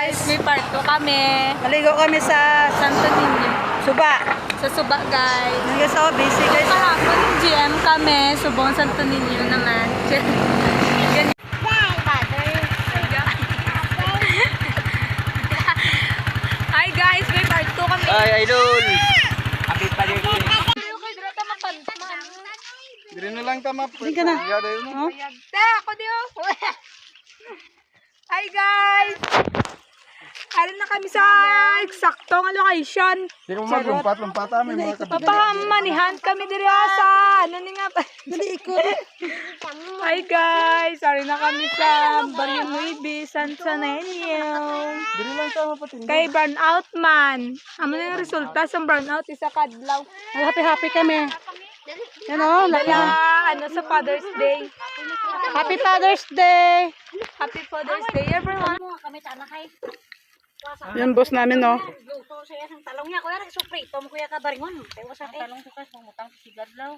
guys, may part 2 kami. Maligo kami sa Santo Niño. Suba. Sa Suba guys. Hanggang sa busy guys. Kahapon GM kami, Subong Santo Niño naman. Ganyan. Hi guys, may part 2 kami. Ay, idol! Happy pa rin. Dire na lang tama. Hindi ka na. Oh? Ako diyo. Hi guys. Ano na kami sa eksaktong location. Hindi mo lumpat amin mga kapitid. Papamanihan kami diri sa ano ni nga. Hi guys, sorry na kami sa Barrio Nueve, San Sanenio. Dire lang tama pati. Kay burnout man. Ano na yung resulta sa burnout isa kadlaw. Happy kami. Yan o. Kaya ano sa Father's Day. Happy Father's Day. Happy Father's Day everyone. Kami sana kay Yan boss namin o. luto sa isang talong niya kuya suprito mo kuya ka baringon kay wasa kay talong sukas mangutang sigadlaw.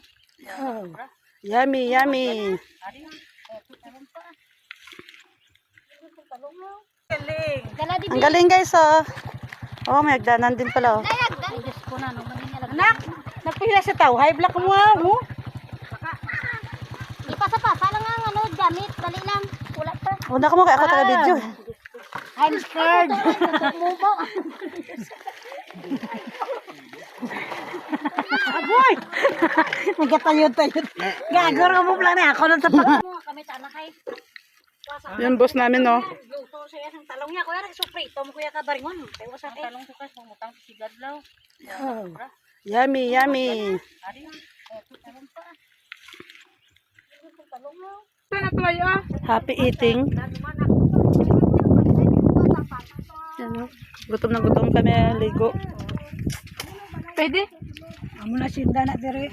Yummy, yummy. Galing. Dala di Ang galing guys o. Oh, may hagdanan din pala o. Diyos ko na no maningala. Anak, nagpahila sa tao. High block mo mo. Ipasa-pasa lang ang ano gamit dali lang. Wala pa. Una ka mo kaya ako taga-video. I'm scared. Mubo. Aboy! Magkatayod-tayod. Gagor ka mo plan ako lang sa pag... Kami sana kay Yan boss namin o. luto sa isang talong niya kuya suprito mo kuya ka baringon kay wasa kay talong sukas mangutang sigadlaw. Yummy, yummy. Sana tuloy ah. Happy eating. Yan o. Gutom na gutom kami. Ligo. Pwede? Amo na sinda na dire.